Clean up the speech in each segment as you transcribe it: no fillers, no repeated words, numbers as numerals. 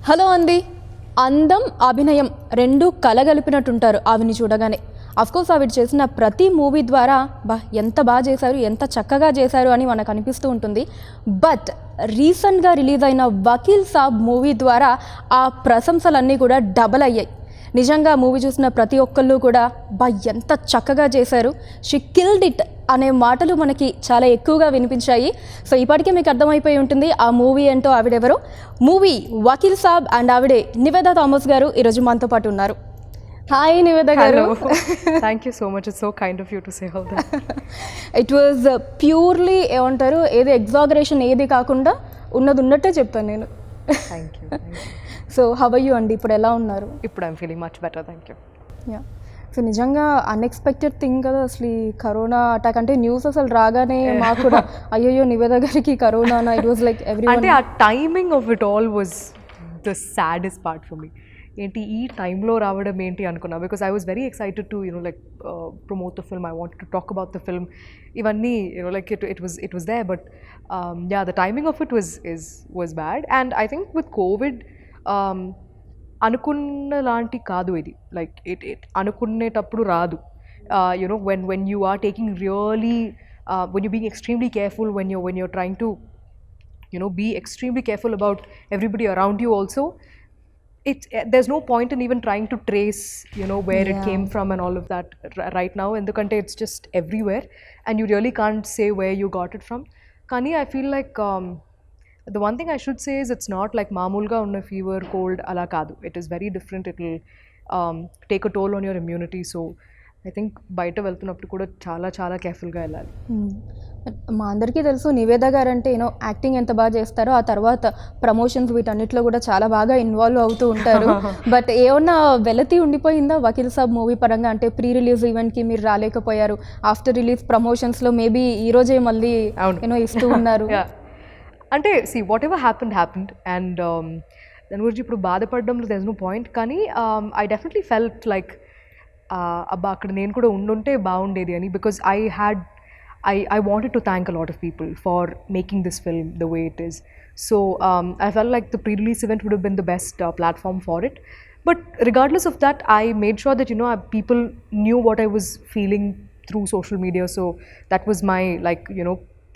Hello అండి. అందం అభినయం రెండు కలగలిపినట్టుంటారు ఆవిని చూడగానే. అఫ్కోర్స్ ఆవిడ చేసిన ప్రతి మూవీ ద్వారా ఎంత బాగా చేశారు, ఎంత చక్కగా చేశారు అని మనకు అనిపిస్తూ ఉంటుంది. బట్ రీసెంట్గా రిలీజ్ అయిన వకీల్ సాబ్ మూవీ ద్వారా ఆ ప్రశంసలన్నీ కూడా డబల్ అయ్యాయి. నిజంగా మూవీ చూసిన ప్రతి ఒక్కళ్ళు కూడా ఎంత చక్కగా చేశారు, షీ కిల్డ్ ఇట్ అనే మాటలు మనకి చాలా ఎక్కువగా వినిపించాయి. సో ఇప్పటికే మీకు అర్థమైపోయి ఉంటుంది ఆ మూవీ ఏంటో, ఆవిడెవరో. మూవీ వకీల్ సాబ్ అండ్ ఆవిడే నివేదా థామస్ గారు ఈరోజు మనతో పాటు ఉన్నారు. హాయ్ నివేద గారు. Thank you so much, it's so kind of you to say all that. It was purely ఏమంటారు, ఏది ఎగ్జాగరేషన్ ఏది కాకుండా ఉన్నది ఉన్నట్టే చెప్తాను నేను. Thank you. So how are you అండి, ఇప్పుడు ఎలా ఉన్నారు? ఇప్పుడు I'm feeling much better, thank you. Yeah, so నిజంగా అన్ఎక్స్పెక్టెడ్ థింగ్ కదా అసలు ఈ కరోనా అటాక్. అంటే న్యూస్ అసలు రాగానే మాకు కూడా అయ్యో నివేద గారికి corona, it was like every. అంటే ఆ timing of it all was the saddest part for me. ఏంటి ఈ టైంలో రావడం ఏంటి అనుకున్నా, because I was very excited to like promote the film, I wanted to talk about the film, ఇవన్నీ like it was there. But yeah, the timing of it was bad. And I think with covid అనుకున్న లాంటి కాదు ఇది. Like it అనుకునేటప్పుడు రాదు. When you are taking really, when you being extremely careful, when you're trying to be extremely careful about everybody around you also, there's no point in even trying to trace where it came from and all of that right now, endukante it's just everywhere and you really can't say where you got it from. Kani I feel like the one thing I should say is it's not like maamulga unna fever, cold ala kaadu. It is very different. It will take a toll on your immunity. So I think బయట వెళ్తున్నప్పుడు కూడా చాలా చాలా కేర్ఫుల్గా వెళ్ళాలి. మా అందరికీ తెలుసు నివేద గారు అంటే యాక్టింగ్ ఎంత బాగా చేస్తారో, ఆ తర్వాత ప్రమోషన్స్ వీటన్నిటిలో కూడా చాలా బాగా ఇన్వాల్వ్ అవుతూ ఉంటారు. బట్ ఏమన్నా వెలతి ఉండిపోయిందా వకీల్ సాబ్ మూవీ పరంగా? అంటే ప్రీ రిలీజ్ ఈవెంట్కి మీరు రాలేకపోయారు, ఆఫ్టర్ రిలీజ్ ప్రమోషన్స్లో మేబీ ఈరోజే మళ్ళీ ఇస్తూ ఉన్నారు. అంటే see what ever happened and దాని గురించి ఇప్పుడు బాధపడడంలో దెర్ ఇస్ నో పాయింట్. కానీ ఐ డెఫినెట్లీ ఫెల్ట్ లైక్ అబ్బా అక్కడ నేను కూడా ఉండుంటే బాగుండేది అని, because I wanted to thank a lot of people for making this film the way it is. So I felt like the pre-release event would have been the best platform for it. But regardless of that, I made sure that people knew what I was feeling through social media. So that was my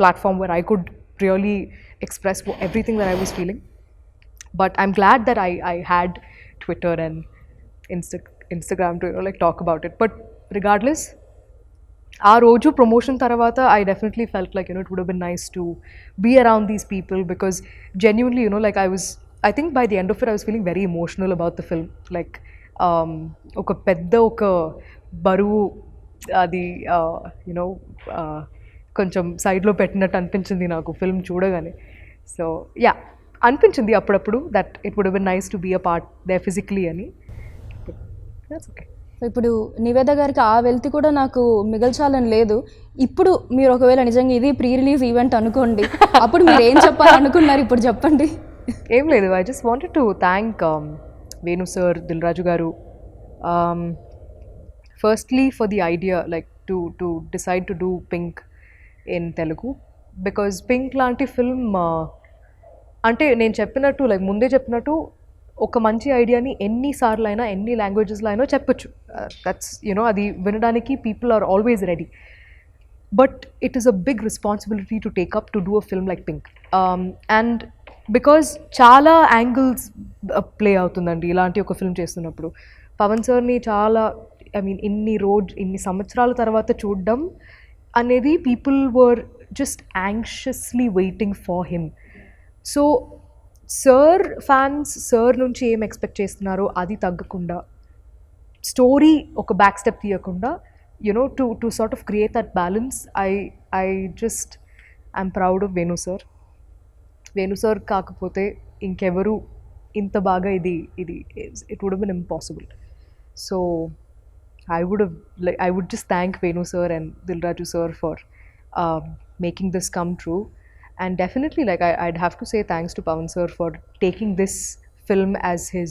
platform where I could really express everything that I was feeling. But I'm glad that I had Twitter and Instagram to talk about it. But regardless, ఆ రోజు promotion తర్వాత I definitely felt like it would have been nice to be around these people, because genuinely like I think by the end of it I was feeling very emotional about the film. Like ఒక పెద్ద ఒక బరువు అది కొంచెం సైడ్లో పెట్టినట్టు అనిపించింది నాకు ఫిల్మ్ చూడగానే. సో యా, అనిపించింది అప్పుడప్పుడు that it would been nice to be a part they physically అని. That's okay. ఇప్పుడు నివేద గారికి ఆ వెల్తి కూడా నాకు మిగల్చాలని లేదు. ఇప్పుడు మీరు ఒకవేళ నిజంగా ఇది ప్రీ రిలీజ్ ఈవెంట్ అనుకోండి, అప్పుడు మీరు ఏం చెప్పాలనుకున్నారు ఇప్పుడు చెప్పండి. ఏం లేదు, I just wanted to thank Venu sir, Dil Raju garu, firstly for the idea like to decide to do Pink in Telugu. Because Pink లాంటి ఫిల్మ్ అంటే నేను చెప్పినట్టు లైక్ ముందే చెప్పినట్టు ఒక మంచి ఐడియాని ఎన్నిసార్లు అయినా ఎన్ని లాంగ్వేజెస్లో అయినా చెప్పొచ్చు. దట్స్ అది వినడానికి people are always ready. But it is a big responsibility to take up to do a film like Pink. And because చాలా యాంగిల్స్ ప్లే అవుతుందండి ఇలాంటి ఒక ఫిల్మ్ చేస్తున్నప్పుడు. పవన్ సార్ని చాలా ఇన్ని సంవత్సరాల తర్వాత చూడడం అనేది people were just anxiously waiting for him. So sir fans sir నుంచి ఏం ఎక్స్పెక్ట్ చేస్తున్నారో అది తగ్గకుండా, స్టోరీ ఒక బ్యాక్ స్టెప్ తీయకుండా to sort of create that balance. I just I'm proud of Venu sir. Venu sir కాకపోతే ఇంకెవరు ఇంత బాగా ఇది it would been impossible. So I would just thank Venu sir and Dil Raju sir for making this come true. And definitely I'd have to say thanks to Pawan sir for taking this film as his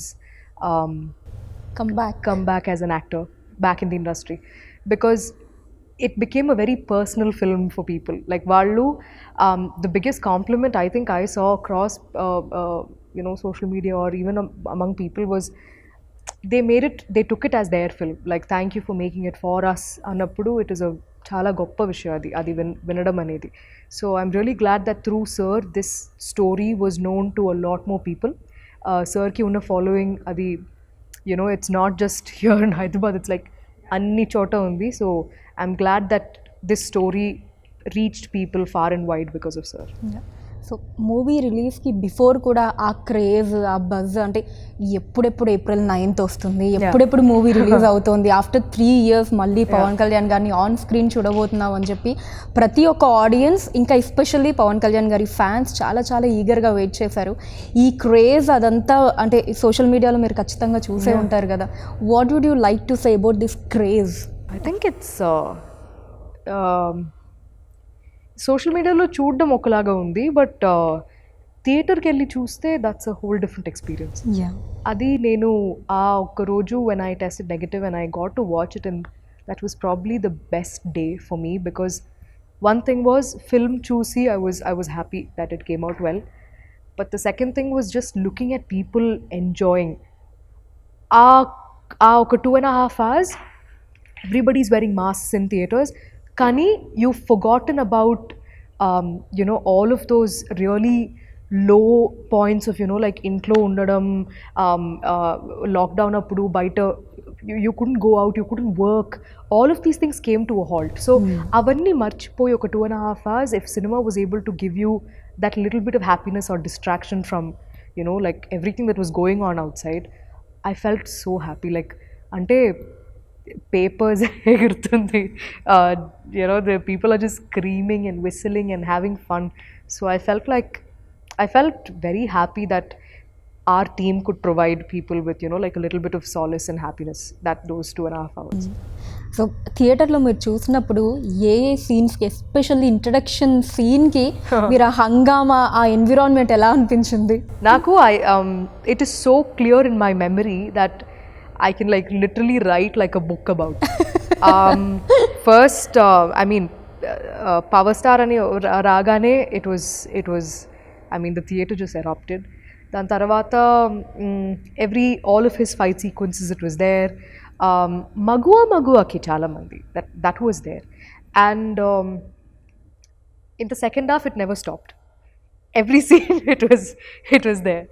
comeback as an actor back in the industry. Because it became a very personal film for people. Like Vallu, the biggest compliment I think I saw across, social media or even among people was they took it as their film. Like, thank you for making it for us. Annappudu, it is a chala goppa vishayam adi vinadam anedi. So I'm really glad that through Sir, this story was known to a lot more people. Sir ki unna following adi, it's not just here in Hyderabad, it's like anni chota undi. So I'm glad that this story reached people far and wide because of Sir. So movie రిలీజ్కి before కూడా ఆ craze, ఆ buzz, అంటే ఎప్పుడెప్పుడు April 9th వస్తుంది, ఎప్పుడెప్పుడు movie release అవుతుంది, after 3 years మళ్ళీ పవన్ కళ్యాణ్ గారిని ఆన్ స్క్రీన్ చూడబోతున్నాం అని చెప్పి ప్రతి ఒక్క ఆడియన్స్, ఇంకా ఎస్పెషల్లీ పవన్ కళ్యాణ్ గారి ఫ్యాన్స్ చాలా చాలా ఈగర్గా వెయిట్ చేశారు. ఈ క్రేజ్ అదంతా అంటే సోషల్ మీడియాలో మీరు ఖచ్చితంగా చూసే ఉంటారు కదా. What would you like to say about this craze? I think it's social మీడియాలో చూడడం ఒకలాగా ఉంది, బట్ థియేటర్కి వెళ్ళి చూస్తే that's a whole different experience. అది నేను ఆ ఒక్క రోజు when I tested negative and I got to watch it, and that was probably the best day for me, because one thing was film చూసి I was happy that it came out well, but the second thing was just looking at people enjoying. ఆ ఒక 2.5 hours everybody's wearing masks in theaters, kani you've forgotten about all of those really low points of like intlo undadam, lockdown appudu baita you couldn't go out, you couldn't work, all of these things came to a halt. So avanni marchipoyi oka 2.5 hours, if cinema was able to give you that little bit of happiness or distraction from like everything that was going on outside, I felt so happy. Like ante papers egurutundi, the people are just screaming and whistling and having fun. So I felt very happy that our team could provide people with like a little bit of solace and happiness that those 2.5 hours. So థియేటర్లో మీరు చూసినప్పుడు ఏ సీన్స్కి, especially introduction సీన్కి మీరు ఆ హంగామా, ఆ environment ఎలా అనిపించింది? నాకు it is so clear in my memory that I can like literally write like a book about. First, I mean, Power Star ani ragane, it was, I mean, the theater just erupted. Dan tarvata all of his fight sequences, it was there. Magua ki chala mandi, that was there. And in the second half, it never stopped. Every scene it was there.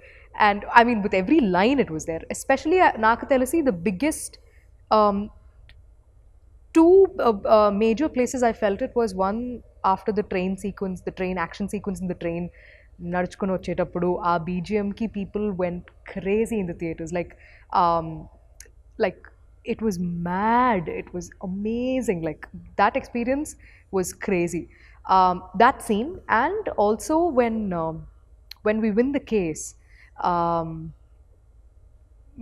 And I mean, with every line it was there. Especially నాకు తెలిసి the biggest two major places I felt it was one after the train sequence, the train action sequence in the train, నడుచుకొని వచ్చేటప్పుడు ఆ BGM కి people went crazy in the theaters. Like it was mad, it was amazing. Like that experience was crazy. That scene, and also when we win the case,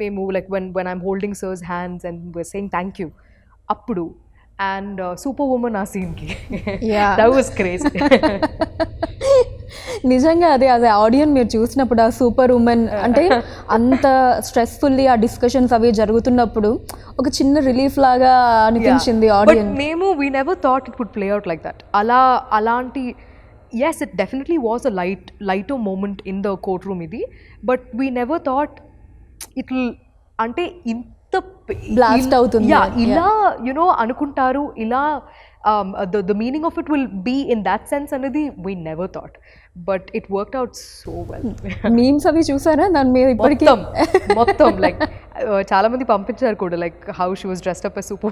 మేము like when I'm holding Sir's hands and we're saying thank you appudu, and Superwoman ఆ scene ki that was crazy. నిజంగా అదే ఆడియన్ మీరు చూసినప్పుడు ఆ super women అంటే అంత స్ట్రెస్ఫుల్లీ ఆ డిస్కషన్స్ అవి జరుగుతున్నప్పుడు ఒక చిన్న రిలీఫ్ లాగా అనిపించింది ఆడియన్. మేము we never thought it would play out like that. అలాంటి yes, it definitely was a lighter moment in the courtroom idi, but we never thought it'll ante inta blast avutundi. Ila anukuntaru, ila the meaning of it will be in that sense anadi we never thought, but it worked out so well. memes avi chusara dan me ippadi మొత్తం like చాలా మంది పంపించారు కూడా, like how she was dressed up as super.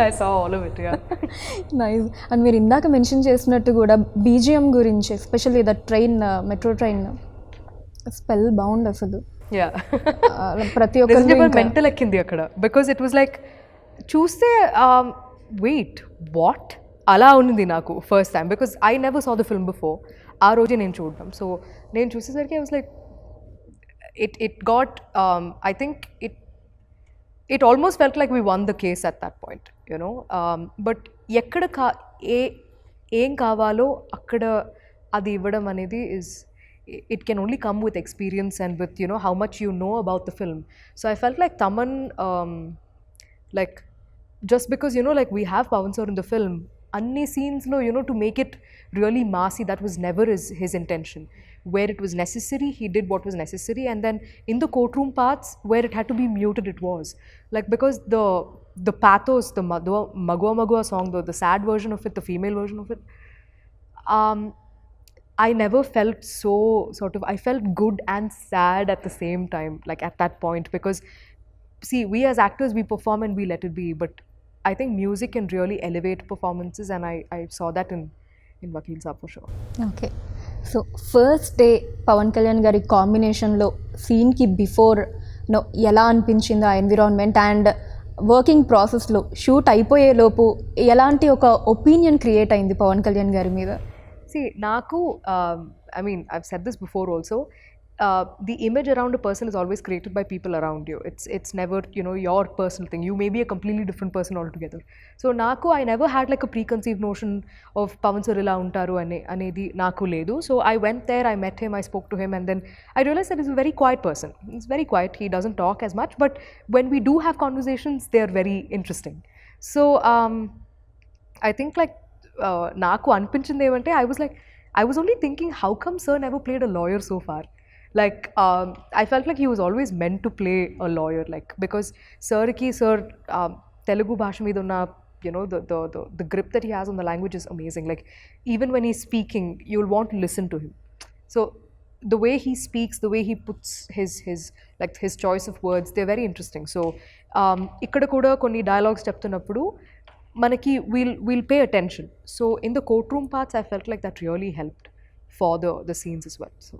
I saw all of it. Nice. And మీరు ఇందాక mention చేసినట్టు కూడా BGM గురించి, especially the train, metro train spell bound అసలు. ప్రతి ఒక్కరు మెంటల్ ఎక్కింది అక్కడ, బికాజ్ ఇట్ వాజ్ లైక్ చూస్తే వెయిట్ వాట్ అలా ఉన్నది నాకు first time, because I never saw the film before. ఆ రోజే నేను చూడడం, సో నేను చూసేసరికి I was like it got I think it almost felt like we won the case at that point, but ekkada ఏం కావాలో అక్కడ అది ఇవ్వడం అనేది is it can only come with experience and with how much you know about the film. So I felt like Taman like just because, you know, like we have Pawan sir in the film, anni scenes lo, you know, to make it really massy, that was never his intention. Where it was necessary, he did what was necessary, and then in the courtroom parts where it had to be muted, it was like, because the pathos, the Magua Magua song, the sad version of it, the female version of it, I never felt so sort of, I felt good and sad at the same time, like at that point, because see, we as actors, we perform and we let it be, but I think music can really elevate performances, and I saw that in Vakil Saab for sure. Okay, so first day Pawan Kalyan గారి కాంబినేషన్లో సీన్కి before no ఎలా అనిపించింది ఆ environment, and working ప్రాసెస్లో shoot అయిపోయేలోపు ఎలాంటి ఒక ఒపీనియన్ క్రియేట్ అయింది పవన్ కళ్యాణ్ గారి మీద? See, Naku, I mean, I've said this before also. The image around a person is always created by people around you. It's never, you know, your personal thing. You may be a completely different person altogether. So Naku, I never had like a preconceived notion of Pawan sir ila untaru anedi Naku ledu. So I went there, I met him, I spoke to him, and then I realized that he's a very quiet person. He's very quiet. He doesn't talk as much, but when we do have conversations, they're very interesting. So I think like నాకు అనిపించింది ఏమంటే, I was only thinking, how come sir never played a lawyer so far? Like, I felt like he was always meant to play a lawyer, like, because sir Telugu bhasha మీద ఉన్న, you know, the grip that he has on the language is amazing. Like, even when he's speaking, you'll want to listen to him. So the way he speaks, the way he puts his choice of words, they're very interesting. So ఇక్కడ కూడా కొన్ని dialogues చెప్తున్నప్పుడు manaki we'll pay attention. So in the courtroom parts, I felt like that really helped for the scenes as well. So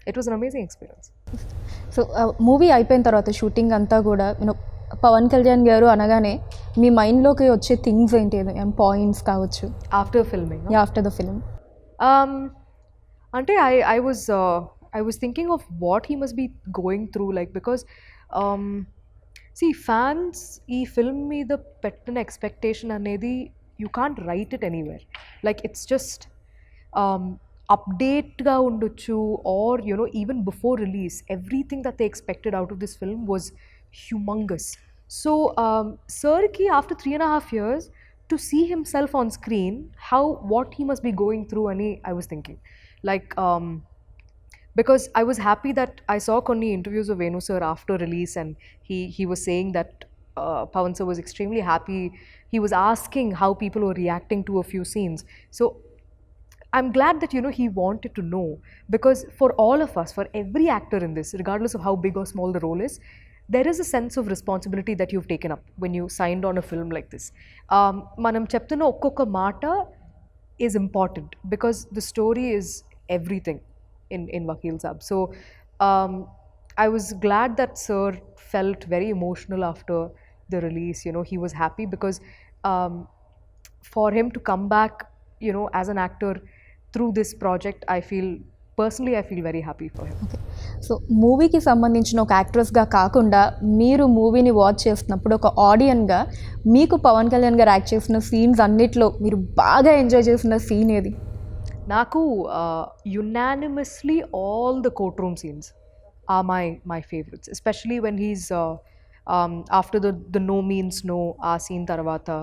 it was an amazing experience. So movie అయిపోయిన తర్వాత shooting అంతా కూడా you know Pawan Kalyan గారు అనగానే మీ మైండ్లోకి వచ్చే things ఏంటి, points కావచ్చు After filming, no? After the film? Ante I was thinking of what he must be going through, like, because see, fans ee film meeda pettina expectation anedi you can't write it anywhere. Like, it's just update ga undochu, or, you know, even before release, everything that they expected out of this film was humongous. So sir ki after 3.5 years to see himself on screen, what he must be going through ani I was thinking, like, because I was happy that I saw konni interviews of Venu sir after release, and he was saying that Pawan sir was extremely happy. He was asking how people were reacting to a few scenes. So I'm glad that, you know, he wanted to know, because for all of us, for every actor in this, regardless of how big or small the role is, there is a sense of responsibility that you've taken up when you signed on a film like this. Manam cheptunna okkoka mata is important, because the story is everything in Vakil Saab. So I was glad that sir felt very emotional after the release. You know, he was happy because for him to come back, you know, as an actor through this project, I feel very happy for him. Okay, so మూవీకి సంబంధించిన ఒక యాక్ట్రెస్గా కాకుండా మీరు మూవీని watch చేస్తున్నప్పుడు ఒక ఆడియన్గా మీకు పవన్ కళ్యాణ్ గారు యాక్ట్ చేసిన సీన్స్ అన్నిట్లో మీరు బాగా ఎంజాయ్ చేసిన సీన్ ఏది? Naku, unanimously, all the courtroom scenes are my favorites, especially when he's after the no means no scene tarvata.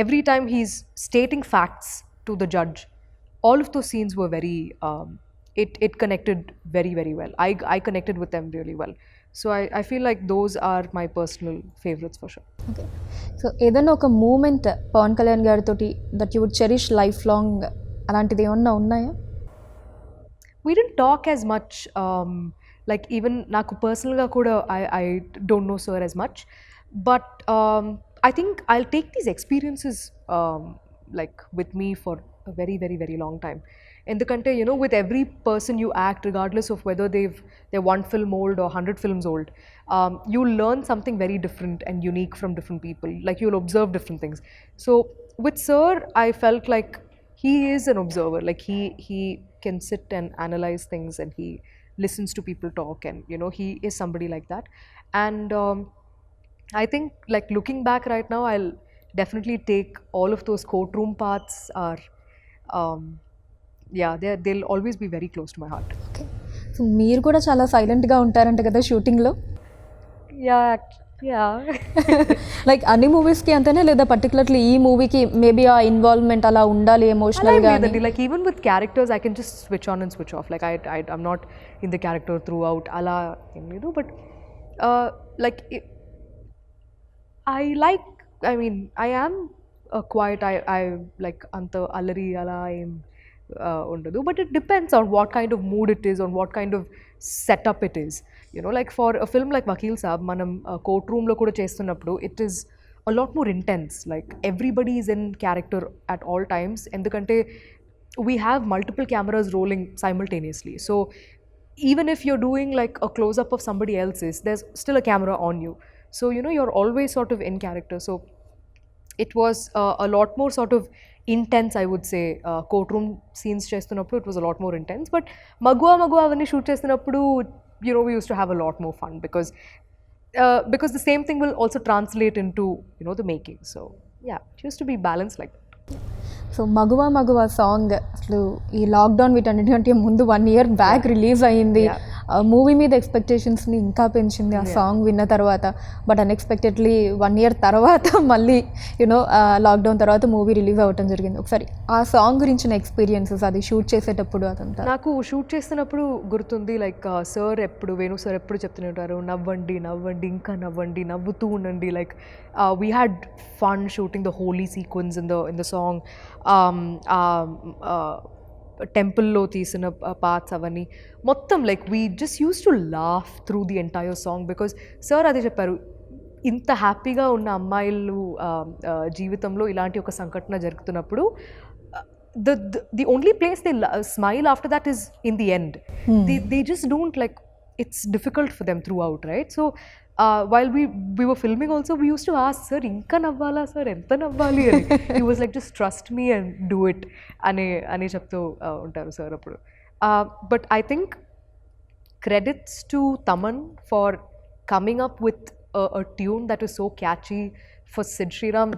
Every time he's stating facts to the judge, all of those scenes were very it connected very, very well. I connected with them really well. So I feel like those are my personal favorites for sure. Okay, so ఏదైనా ఒక moment Pawan Kalyan గారితో that you would cherish life long, అలాంటిది ఏమన్నా ఉన్నాయా? We didn't talk as much, like, even naku personal ga kuda I don't know sir as much, but I think I'll take these experiences like with me for a very, very, very long time. Endukante, you know, with every person you act, regardless of whether they're 1 film old or 100 films old, you'll learn something very different and unique from different people. Like, you'll observe different things. So with sir, I felt like he is an observer. Like, he can sit and analyze things, and he listens to people talk, and, you know, he is somebody like that. And I think, like, looking back right now, I'll definitely take all of those courtroom parts are yeah, they'll always be very close to my heart. Okay, so మీరు కూడా చాలా సైలెంట్గా ఉంటారంట కదా షూటింగ్లో? Yeah. Like అన్ని మూవీస్కి అంతేనా లేదా పర్టికులర్లీ ఈ మూవీకి మేబీ ఆ ఇన్వాల్వ్మెంట్ అలా ఉండాలి ఎమోషనల్గా? Like even with characters, I can just switch on and switch off. Like I'm not in the character throughout. Ala, but like I like. I mean, I am quiet. I like anta alari ala am undadu. But it depends on what kind of mood it is, on what kind of setup it is. Like for a film like Vakil Saab, manam courtroom lo kuda chestunnappudu, it is a lot more intense. Like everybody is in character at all times. Endukante we have multiple cameras rolling simultaneously. So even if you're doing like a close up of somebody else's, there's still a camera on you. So you're always sort of in character. So it was a lot more sort of intense, I would say. Courtroom scenes చేస్తున్నప్పుడు it was a lot more intense. But మగువా అవన్నీ shoot చేస్తున్నప్పుడు we used to have a lot more fun because the same thing will also translate into the making. So yeah, it used to be balanced like that. So మగువా song అసలు ఈ lockdown వీటన్నిటికంటే ముందు 1 year back release అయ్యింది. Movie మీద ఎక్స్పెక్టేషన్స్ని ఇంకా పెంచింది ఆ సాంగ్ విన్న తర్వాత. బట్ అన్ఎక్స్పెక్టెడ్లీ 1 year తర్వాత మళ్ళీ లాక్డౌన్ తర్వాత మూవీ రిలీజ్ అవ్వటం జరిగింది. ఒకసారి ఆ సాంగ్ గురించిన ఎక్స్పీరియన్సెస్, అది షూట్ చేసేటప్పుడు అదంతా. నాకు షూట్ చేస్తున్నప్పుడు గుర్తుంది, లైక్ సార్ వేణు సార్ ఎప్పుడు చెప్తూనే ఉంటారు, నవ్వండి నవ్వండి ఇంకా నవ్వండి, నవ్వుతూ ఉండండి. Like we had fun shooting the Holi sequence in the song. టెంపుల్లో తీసిన పార్ట్స్ అవన్నీ మొత్తం like we just use to laugh through the entire song. Because sir అదే చెప్పారు, ఇంత హ్యాపీగా ఉన్న అమ్మాయిలు జీవితంలో ఇలాంటి ఒక సంఘటన జరుగుతున్నప్పుడు the only place they smile after that is in the end. They just don't, like, it's difficult for them throughout, right? So while we were filming also, we used to ask, sir, inka navvala sir, enta navvali ani. He was like, just trust me and do it ane cheptu untaru sir appudu. But I think credits to Taman for coming up with a tune that was so catchy, for Sid Sriram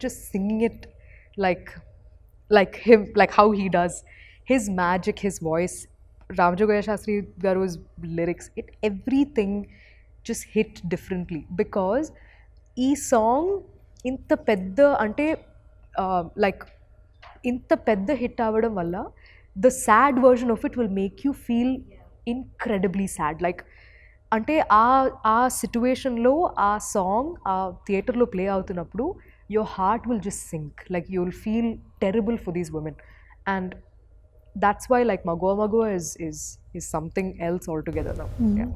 just singing it like him, like how he does, his magic, his voice, Ramajogaya Shastri Garu's lyrics, everything just hit differently. Because ee song inta pedda ante like inta pedda hit avadam valla, the sad version of it will make you feel incredibly sad. Like అంటే ఆ సిచ్యువేషన్లో ఆ song ఆ థియేటర్లో play అవుతున్నప్పుడు your heart will just sink, like you'll feel terrible for these women. And that's why like Magua is something else altogether now. Yeah.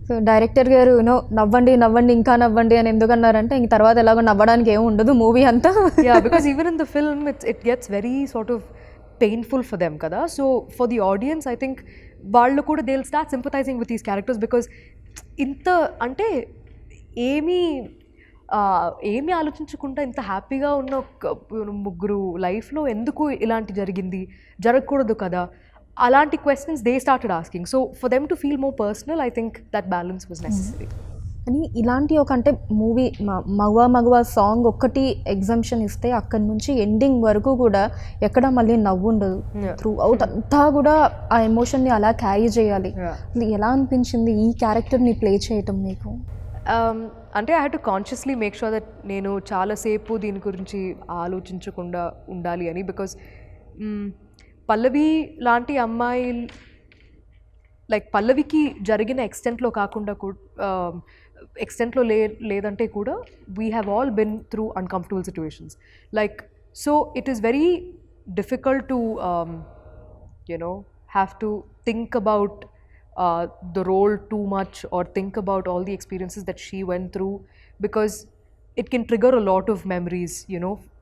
So director గారు నవ్వండి నవ్వండి ఇంకా నవ్వండి అని ఎందుకన్నారంటే ఇంక తర్వాత ఎలాగో నవ్వడానికి ఏమి ఉండదు మూవీ అంతా. Yeah, because even in the film it gets very sort of painful for them kada. So for the audience, I think వాళ్ళు కూడా they'll start sympathizing with these characters, because ఇంత అంటే ఏమీ ఆలోచించకుండా ఇంత హ్యాపీగా ఉన్న ముగ్గురు లైఫ్లో ఎందుకు ఇలాంటి జరగకూడదు కదా, అలాంటి questions they started asking. So for them to feel more personal, I think that balance was necessary. అని ఇలాంటి ఒక అంటే మూవీ మగువా సాంగ్ ఒక్కటి ఎగ్జామ్షన్ ఇస్తే అక్కడి నుంచి ఎండింగ్ వరకు కూడా ఎక్కడ మళ్ళీ నవ్వు ఉండదు. త్రూ అవుట్ అంతా కూడా ఆ ఎమోషన్ని అలా క్యారీ చేయాలి. ఎలా అనిపించింది ఈ క్యారెక్టర్ని ప్లే చేయటం మీకు? అంటే I had to consciously make sure that నేను చాలాసేపు దీని గురించి ఆలోచించకుండా ఉండాలి అని. బికాజ్ పల్లవి లాంటి అమ్మాయి, లైక్ పల్లవికి జరిగిన ఎక్స్టెంట్లో లేదంటే కూడా we have all been through uncomfortable situations. Like so it is very difficult to have to think about the role too much, or think about all the experiences that she went through, because it can trigger a lot of memories,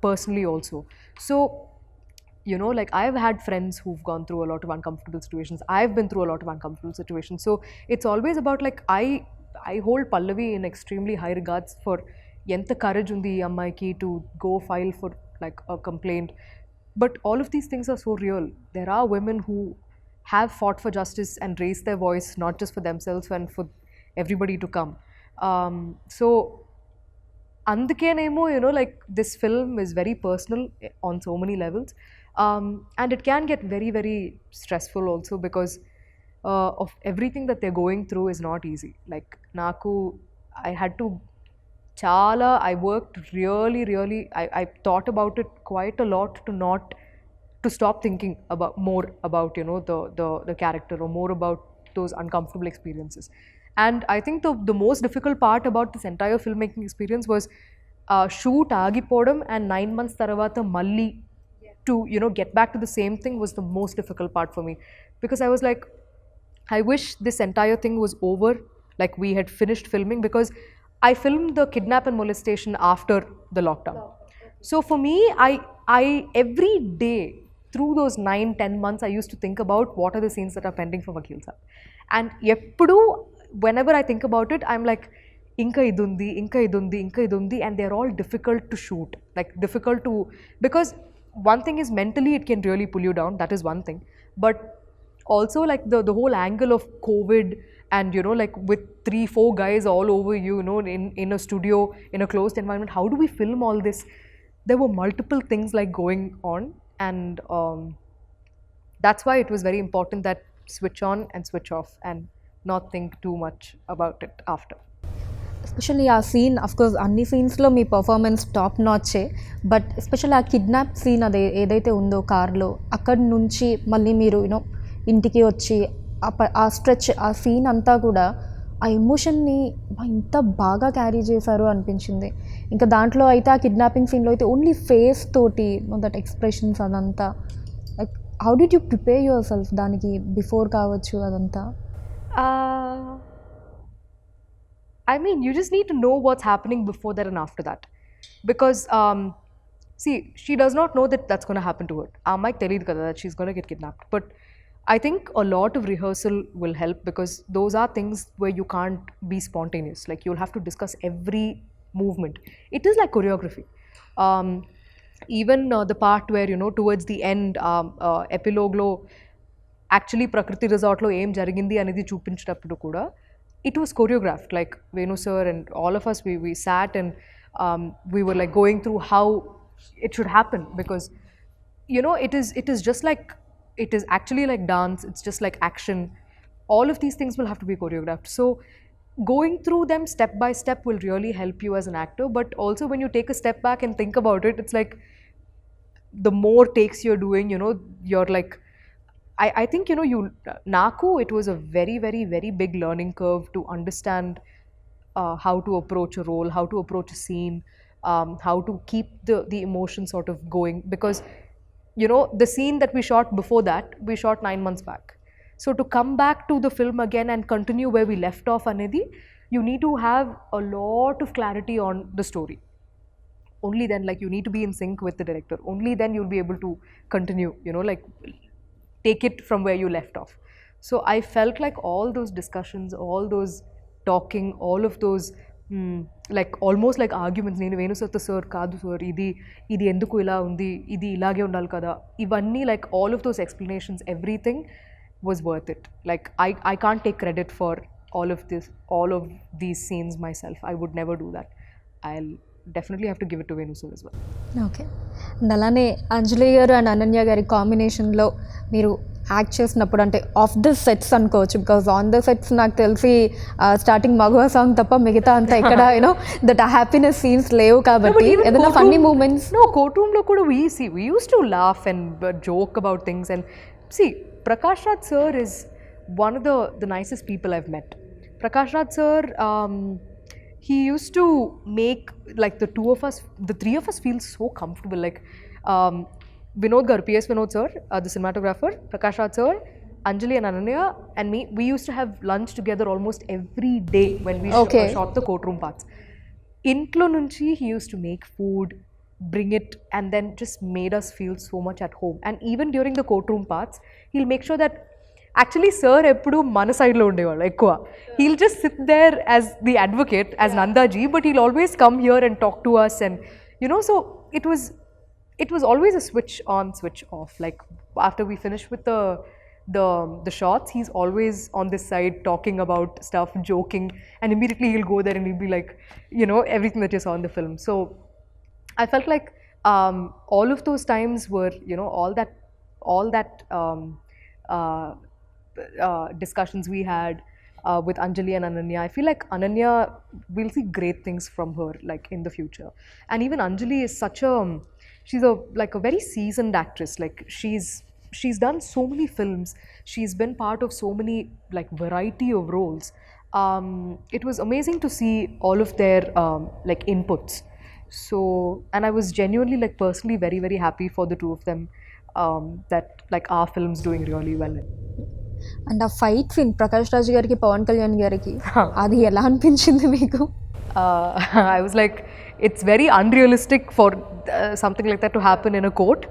personally also. So like I've had friends who've gone through a lot of uncomfortable situations. I've been through a lot of uncomfortable situations. So it's always about, like, I hold Pallavi in extremely high regards for enta courage undi ee ammaiki to go file for like a complaint. But all of these things are so real. There are women who have fought for justice and raised their voice, not just for themselves and for everybody to come. So andukenemo like this film is very personal on so many levels, and it can get very very stressful also, because of everything that they're going through is not easy. Like naku, I had to chala, I worked really, I thought about it quite a lot to stop thinking about more about, you know, the character, or more about those uncomfortable experiences. And I think the most difficult part about this entire filmmaking experience was shoot agipodam and 9 months taravata malli to, you know, get back to the same thing was the most difficult part for me, because I was like, I wish this entire thing was over, like we had finished filming, because I filmed the kidnap and molestation after the lockdown. So for me, I every day through those 9-10 months, I used to think about what are the scenes that are pending for Vakil Saab. And eppudu, whenever I think about it, I'm like, inka idundi, inka idundi, inka idundi, and they're all difficult to shoot. Like difficult to, because one thing is mentally it can really pull you down. That is one thing. But also like the whole angle of COVID, and you know, like with 3-4 guys all over you, you know, in a studio, in a closed environment, how do we film all this? There were multiple things like going on, and that's why it was very important that switch on and switch off and not think too much about it after. Especially ఆ scene course అన్ని సీన్స్లో మీ performance top నాచే, but especially ఆ kidnap scene అదే ఏదైతే ఉందో కార్లో, అక్కడి నుంచి మళ్ళీ మీరు యూనో ఇంటికి వచ్చి ఆ స్ట్రెచ్, ఆ సీన్ అంతా కూడా ఆ ఎమోషన్ని ఇంత బాగా క్యారీ చేశారు అనిపించింది. ఇంకా దాంట్లో అయితే ఆ కిడ్నాపింగ్ సీన్లో అయితే ఓన్లీ ఫేస్ తోటి దట్ ఎక్స్ప్రెషన్స్ అదంతా, like how did you prepare your self దానికి బిఫోర్ కావచ్చు అదంతా? I mean, you just need to know what's happening before that and after that. Because, see, she does not know that that's going to happen to her. Mike telid kada that she's going to get kidnapped. But I think a lot of rehearsal will help, because those are things where you can't be spontaneous. Like, you'll have to discuss every movement. It is like choreography. Even the part where, you know, towards the end, epilogue lo, actually Prakriti Resort lo em jarigindi anedi chupincheటప్పుడు కూడా, it was choreographed. Like Venu sir and all of us, we sat and we were like going through how it should happen, because you know, it is just like, it is actually like dance, it's just like action. All of these things will have to be choreographed. So going through them step by step will really help you as an actor. But also when you take a step back and think about it, it's like the more takes you're doing, you know, you're like, I think, you know, Naku, it was a very big learning curve to understand how to approach a role, how to approach a scene, how to keep the emotion sort of going. Because, you know, the scene that we shot before that, we shot 9 months back. So to come back to the film again and continue where we left off, Anidhi, you need to have a lot of clarity on the story. Only then, like, you need to be in sync with the director. Only then you'll be able to continue, you know, like, take it from where you left off. So I felt like all those discussions, all those talking, all of those like almost like arguments, నేను వేణు సత్త sir కాదు sir, ఇది ఎందుకు ఇలా ఉంది, ఇది ఇలాగే ఉండాలి కదా, ఇవన్నీ, like all of those explanations, everything was worth it. Like I can't take credit for all of these scenes myself. I would never do that. I'll definitely have to give it to Venu sir as well. Okay. And అలానే అంజలి గారు and Ananya గారి కాంబినేషన్లో మీరు act చేసినప్పుడు, అంటే of the sets అనుకోవచ్చు, because on the sets నాకు తెలిసి స్టార్టింగ్ మగవా సాంగ్ తప్ప మిగతా అంతా ఇక్కడ యూనో దట్ హ్యాపీనెస్ సీన్స్ లేవు కాబట్టి ఏదైనా funny moments? No, courtroom lo kuda we used to laugh and joke about things. And see, Prakash Raj sir is one of the nicest people I've met. Prakash Raj sir, he used to make like the three of us feel so comfortable. Like Vinod Garu, PS Vinod sir, the cinematographer, Prakash Raj sir, Anjali and Ananya and me, we used to have lunch together almost every day when we shot the courtroom parts. Intlo nunchi he used to make food, bring it, and then just made us feel so much at home. And even during the courtroom parts, he'll make sure that actually sir eppudu mana side lo undevaru ekkuva. He'll just sit there as the advocate, as Nandaji, but he'll always come here and talk to us. And you know, so it was always a switch on, switch off. Like after we finish with the shots, he's always on this side talking about stuff, joking, and immediately he'll go there and he'll be like, you know, everything that you saw in the film. So I felt like all of those times were, you know, all that discussions we had, with Anjali and Ananya. I feel like Ananya, we'll see great things from her like in the future. And even Anjali is such a she's a like a very seasoned actress. Like she's done so many films. She's been part of so many like variety of roles. It was amazing to see all of their like inputs. So, and I was genuinely like personally very happy for the two of them, that like our film's doing really well. And ఆ fight scene Prakash Raj గారికి పవన్ కళ్యాణ్ గారికి అది ఎలా అనిపించింది మీకు? I was like, it's very unrealistic for something like that to happen in a court.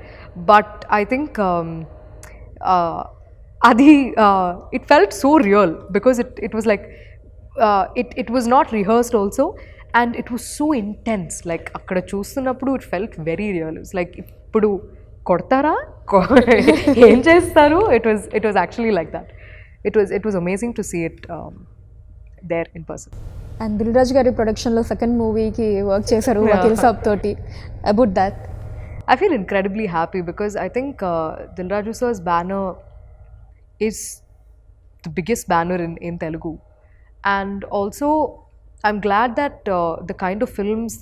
But I think Adi, it felt so real because it was like, it was not rehearsed also, and it was so intense. Like, akkada చూస్తున్నప్పుడు it felt very real. It was like, ఇప్పుడు కొడతారా ఏం చేస్తారు? It was actually like that. It was amazing to see it there in person. And Dil Raju గారి ప్రొడక్షన్లో second మూవీకి work చేశారు వకీల్ సాబ్ తోటి. About that I feel incredibly happy because I think Dilraju sir's banner is the biggest banner in Telugu. And also, I'm glad that the kind of films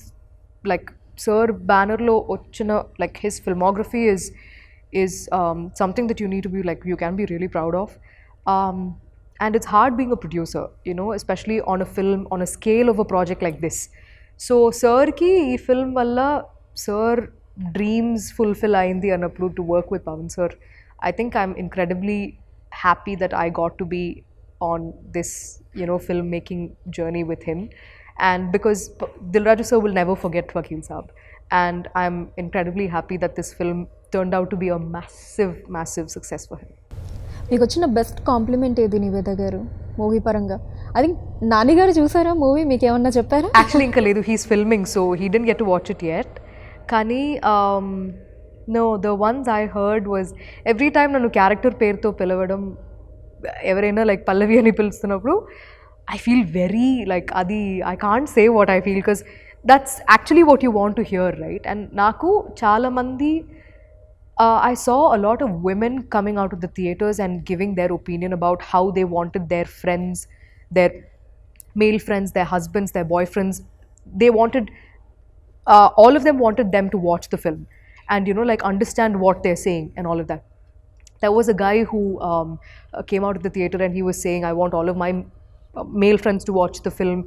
like Sir banner lo ochina, like his filmography is something that you need to be like, you can be really proud of. And it's hard being a producer, you know, especially on a film, on a scale of a project like this. So, Sir ki ee film valla Sir dreams fulfill ayindi annappudu to work with Pavan Sir. I think I'm incredibly happy that I got to be on this, you know, filmmaking journey with him. And because Dilraju sir will never forget Vakil Saab. And I'm incredibly happy that this film turned out to be a massive success for him. మీకు వచ్చిన best compliment ఏది నివేద గారు movie పరంగా? I think Nani గారు చూసారా movie, మీకు ఏమన్నా చెప్పారా? Actually, ఇంకా లేదు, he's filming, so he didn't get to watch it yet. కానీ no, the ones I heard was every time నన్ను క్యారెక్టర్ పేరుతో పిలవడం, ఎవరైనా లైక్ పల్లవి అని పిలుస్తున్నప్పుడు I feel very like అది I can't say what I feel because that's actually what you want to hear, right? And నాకు చాలా మంది I saw a lot of women coming out of the theaters and giving their opinion about how they wanted their friends, their male friends, their husbands, their boyfriends, they wanted all of them wanted them to watch the film and, you know, like understand what they're saying and all of that. There was a guy who came out of the theater and he was saying, I want all of my male friends to watch the film.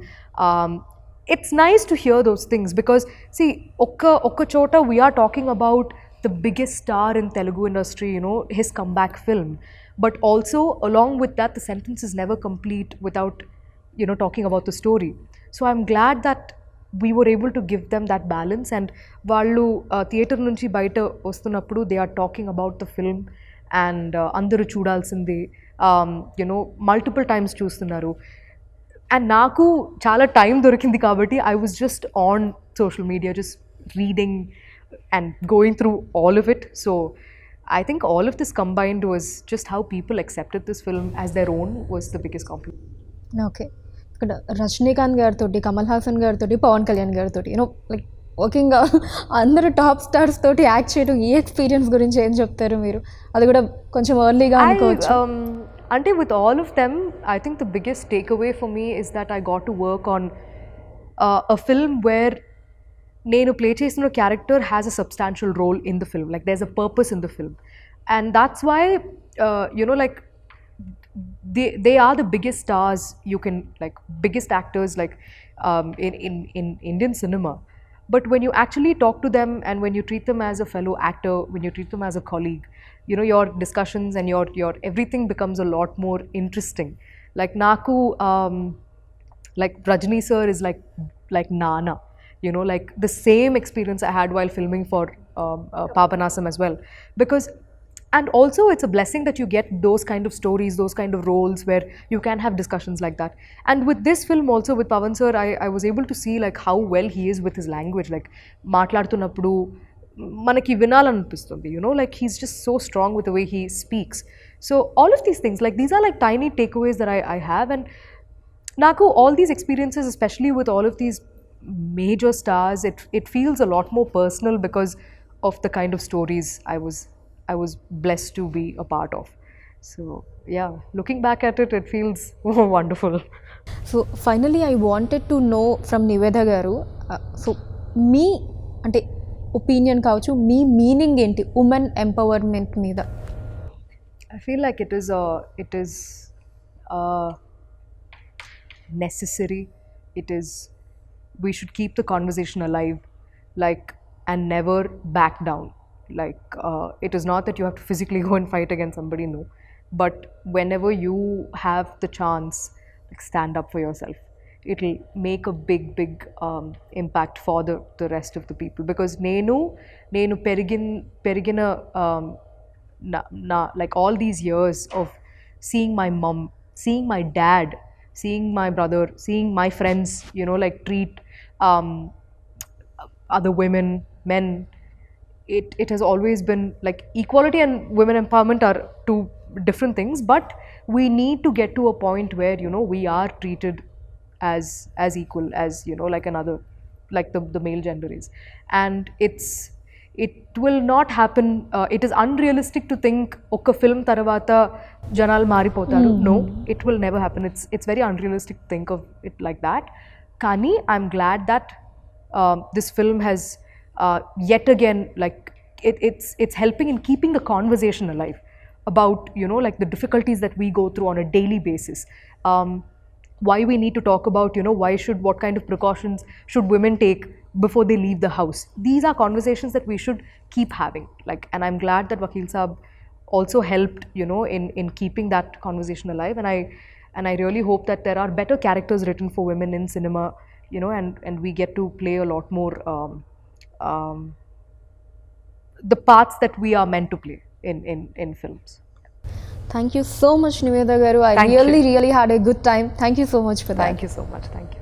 It's nice to hear those things because, see, okka chota we are talking about the biggest star in Telugu industry, you know, his comeback film. But also, along with that, the sentence is never complete without, you know, talking about the story. So I'm glad that we were able to give them that balance. And వాళ్ళు theatre నుంచి బయట వస్తున్నప్పుడు they are talking about the film and అందరూ చూడాల్సింది, you know, multiple times చూస్తున్నారు. And నాకు చాలా time దొరికింది కాబట్టి I was just on social media, just reading and going through all of it. So I think all of this combined was just how people accepted this film as their own was the biggest compliment. Okay, ఇక్కడ రజనీకాంత్ గారితో, కమల్ హాసన్ గారితో, పవన్ కళ్యాణ్ గారితో, you know like working అందరూ top stars తోటి act చేయడం, ఈ experience గురించి ఏం చెప్తారు మీరు? అది కూడా కొంచెం ఎర్లీగా అనుకోవచ్చు. Ante with all of them, I think the biggest takeaway for me is that I got to work on a film where నేను ప్లే చేసిన character has a substantial role in the film, like there is a purpose in the film. And that's why you know like they are the biggest stars, you can like biggest actors like in Indian cinema. But when you actually talk to them and when you treat them as a fellow actor, when you treat them as a colleague, you know, your discussions and your everything becomes a lot more interesting. Like Naku, like Rajni sir is like Nana, you know, like the same experience I had while filming for Papanasam as well. Because, and also it's a blessing that you get those kind of stories, those kind of roles where you can have discussions like that. And with this film also with Pavan sir, I was able to see like how well he is with his language. Like మాట్లాడుతున్నప్పుడు మనకి వినాలనిపిస్తుంది, you know, like he's just so strong with the way he speaks. So all of these things, like these are like tiny takeaways that I have. And Naku, all these experiences, especially with all of these major stars, it feels a lot more personal because of the kind of stories I was blessed to be a part of. So yeah, looking back at it, it feels wonderful. So finally I wanted to know from Niveda garu, so మీ అంటే opinion కావచ్చు, మీ meaning ఏంటి women empowerment మీద? I feel like it is necessary. It is, we should keep the conversation alive, like, and never back down. Like, it is not that you have to physically go and fight against somebody, no, but whenever you have the chance, like, stand up for yourself. It'll make a big impact for the rest of the people, because నేను పెరిగిన like all these years of seeing my mom, seeing my dad, seeing my brother, seeing my friends, you know, like, treat other women, men, it has always been like equality and women empowerment are two different things, but we need to get to a point where, you know, we are treated as equal as, you know, like another, like the male gender is. And it will not happen. It is unrealistic to think oka film tarvata janal maripotaru. No, it will never happen. It's very unrealistic to think of it like that. Kani, I'm glad that this film has yet again, like, it's helping in keeping the conversation alive about, you know, like, the difficulties that we go through on a daily basis. Why we need to talk about, you know, what kind of precautions should women take before they leave the house. These are conversations that we should keep having, like, and I'm glad that Vakil Saab also helped, you know, in keeping that conversation alive. And I really hope that there are better characters written for women in cinema, you know, and we get to play a lot more the parts that we are meant to play in films. Thank you so much Niveda garu. I Thank you. Really had a good time. Thank you so much for that. Thank you so much. Thank you.